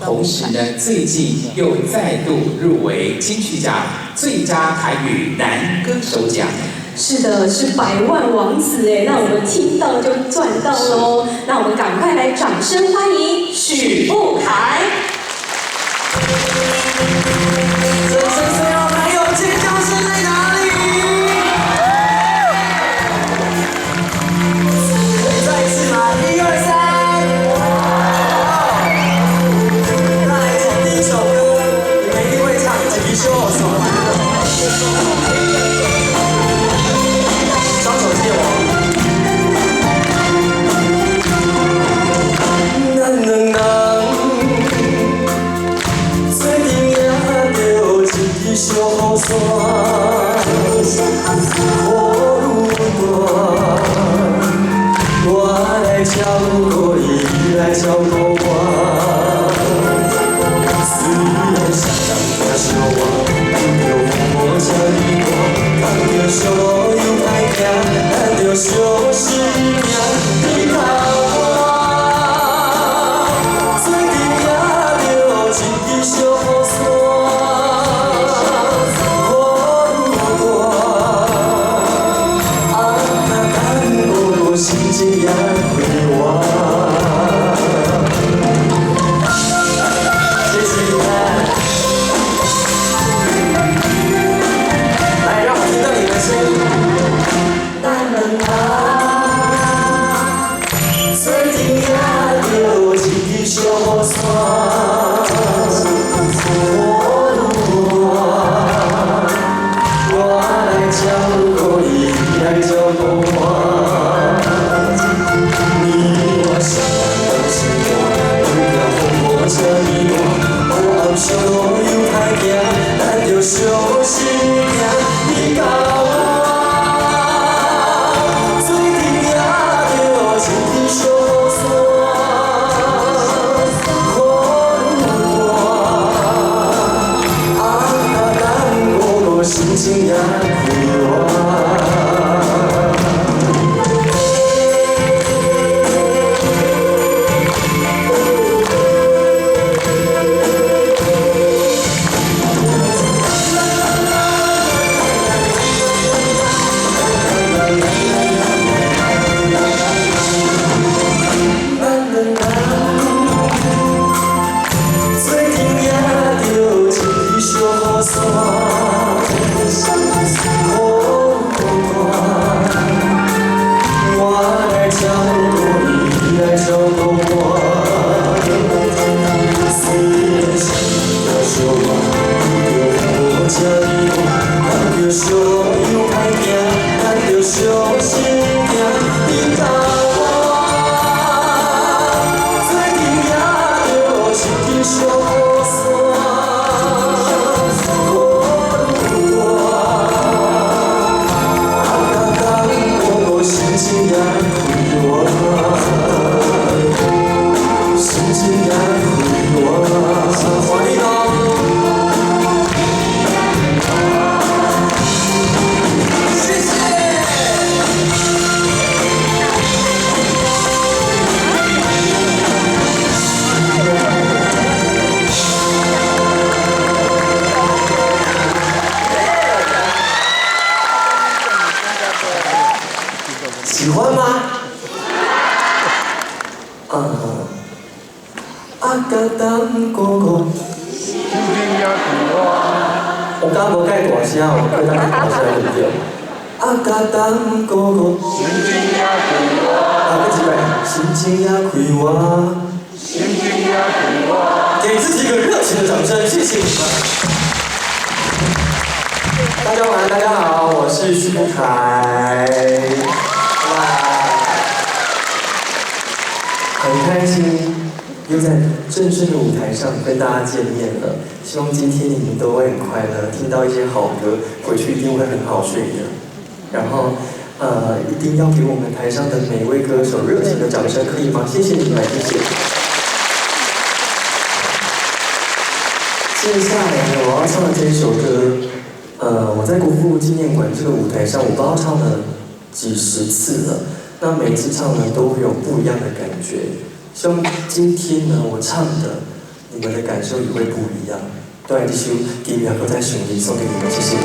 同时呢，最近又再度入围金曲奖最佳台语男歌手奖。是的，是百万王子哎，那我们听到就赚到喽。那我们赶快来掌声欢迎许富凯。掌声要还有尖叫声在哪里？再一次嘛，1、2、3。那来听第一首歌，你们一定会唱《一袖手》。双手借我。咱两人最近也着一支小雨伞，雨大，我来照顾你，你来照顾我。虽然双人行相活，不着风雨这呢大，扛着小路又歹行，咱着小心行。你靠我。小雨伞，雨大，等我心情也快活。谢谢你们，来，让我听到你们声音。咱两人最近也着一支小雨伞。小路又歹行，咱着小心行。你甲我最近也着一支小雨伞，雨大，等我心情也快活。喜欢吗？甲当哥哥。我刚刚无介大声，我叫咱大声对不对？甲当哥哥。再一遍，心情也快活。给自己一个热情的掌声，谢谢你们。大家晚安，大家好，我是许富凯。很开心又在正式的舞台上跟大家见面了，希望今天你们都会很快乐，听到一些好歌，回去一定会很好睡的。然后一定要给我们台上的每位歌手热情的掌声，可以吗？谢谢你们，谢谢。接下来我要唱的这一首歌，我在国父纪念馆这个舞台上，我不知道唱了几十次了。那每一次唱呢，都会有不一样的感觉。希望今天呢，我唱的你们的感受也会不一样。当然，这首第一秒都在旋律送给你们，谢谢。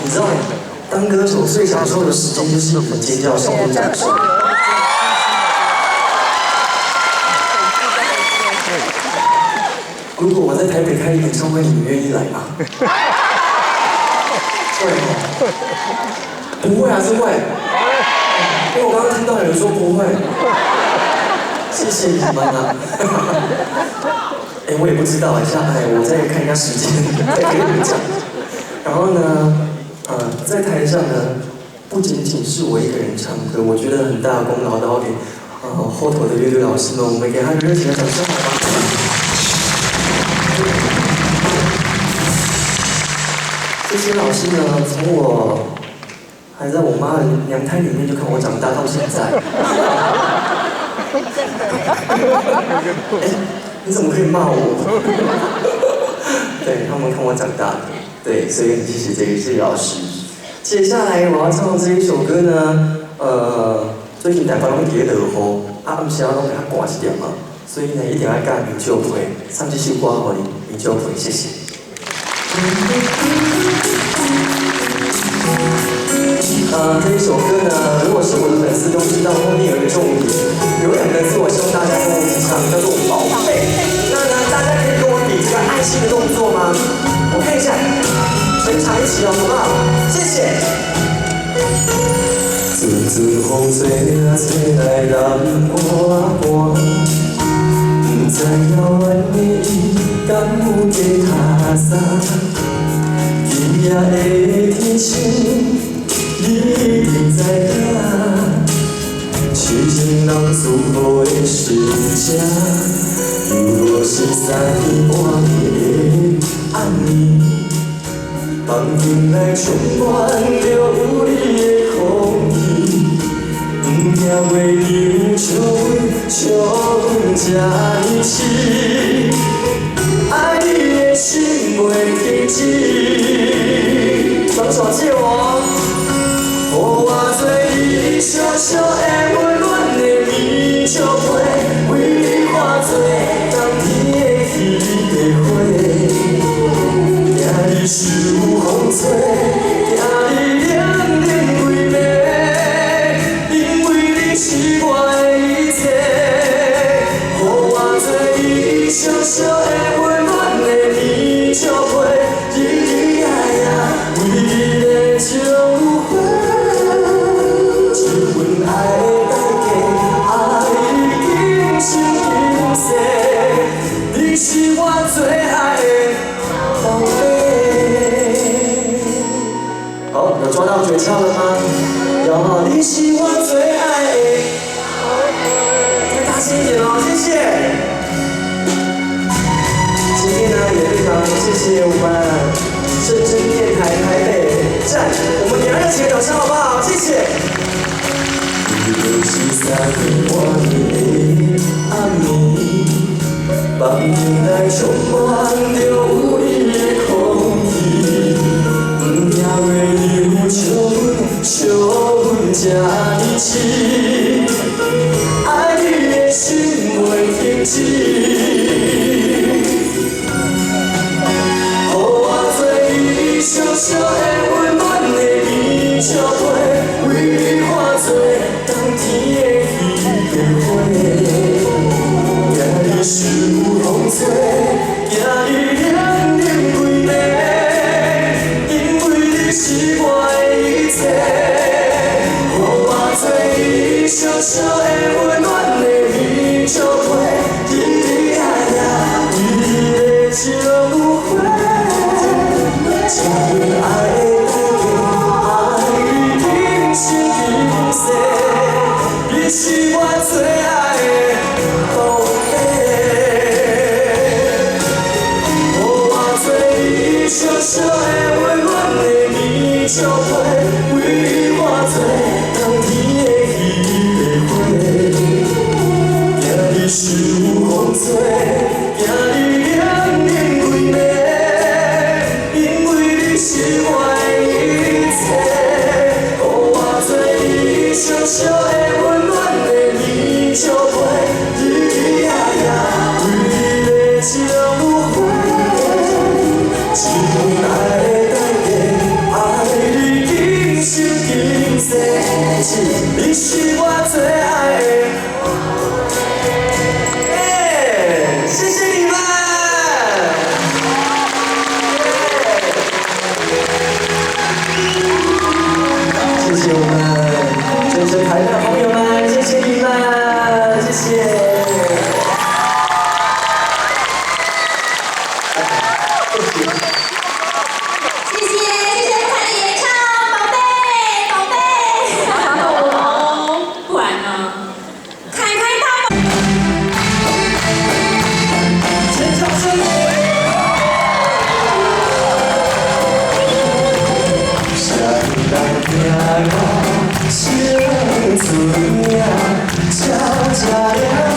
你知道，当歌手最享受的时间就是你们尖叫声的掌声。如果我在台北开演唱会，你们愿意来吗？会吗？不会还是会？因为我刚刚听到有人说不会。谢谢你们啊！我也不知道一下，我再看一下时间，再跟你们讲。然后呢，在台上呢，不仅仅是我一个人唱歌，我觉得很大的功劳都要给后头的乐队老师们，我们给他们热情的掌声好吗？这些老师呢，从我还在我妈的娘胎里面就看我长大到现在。你怎么可以骂我？对，他们看我长大的，对，所以很谢谢这些老师。接下来我要唱的这一首歌呢，最近台北拢伫咧落雨，暗时拢较寒一点嘛，所以呢一定要教民酒配，唱这首歌互你民酒配，谢谢。这一首歌呢，如果是我的粉丝都知道，后面有一个重点，有2个字，我希望大家跟我一起唱，叫做“宝贝”。那呢，大家可以跟我比这个爱心的动作吗？我看一下，全场一起哦，好不好？谢谢。阵阵风吹啊吹来南半半，不知遥远的伊敢有加他啥？今夜的天星。你一定知影，痴情人自豪的世界，犹如是3更半夜的暗暝，房间内充满着有你的空气，不惊袂留笑阮这呢痴，爱你的心袂停止，双手借我。予我做你小小的温暖的棉被，为你化作冬天的稀微花，惊你受风吹，惊你冷冷规暝，因为你是我的一切。予我做你小小的温暖的棉被，日日夜夜为你照顾。你是我最爱的宝贝。好，有抓到诀窍了吗？有哈，你是我最爱的宝贝。再大声一点哦，谢谢。今天呢，也非常谢谢我们正声电台台北站，我们给他热情的掌声好不好？谢谢。就是3更半夜的暗暝，房间内充满着有你的空气，不惊袂留笑阮这呢痴，爱你的心袂停止。予我做你小小的温暖的棉被，为你化作冬天的稀微花，惊你受风吹，惊你冷冷规暝，因为你是我的一切。予我做你小小的温暖的棉被，日日夜夜为你的照顾。将阮爱的代价，爱你今生今世，你是我最爱的宝贝。予我做你小小的温暖的棉被，为你化作冬天的稀微花，惊你受风吹，惊你冷冷规暝。是我的一切，予我做你小小的温暖的棉被，日日夜夜为你照顾。是阮爱的代价，爱你今生今世，你是我最爱的。谢谢你们。谢谢我们正声台的朋友们，谢谢你们，谢谢。谢谢正声台的演唱，宝贝，宝贝。哦，不然呢？开大。全场声援。生存命，悄悄地。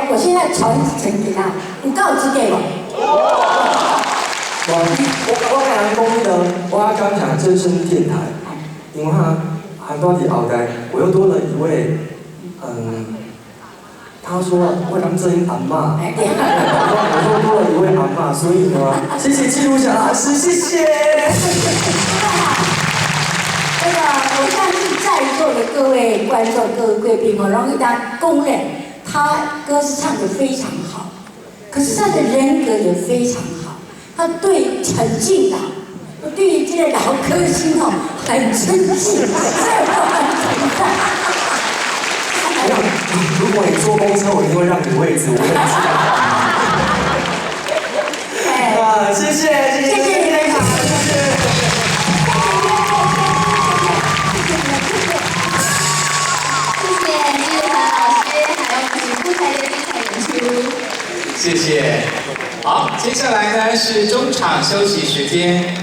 我现在传承给他，有够资格无？我跟人讲迄个，我要刚讲真声电台，因为他到底后台，我又多了一位，他说我当真阿嬷，我说多了一位阿嬷，所以呢，谢谢记录小老师，谢谢。我相信在座的各位观众、各位贵宾，我容易大家公认，他歌是唱得非常好，可是他的人格也非常好，他对陈进的我对于这个老歌星哦很尊敬，所以我很崇拜。如果你坐公车，我一定会让你位置，我很记得。啊，谢谢你们好，谢谢。谢谢志恒老师，还有我们许富台的精彩演出。谢谢。好，接下来呢是中场休息时间。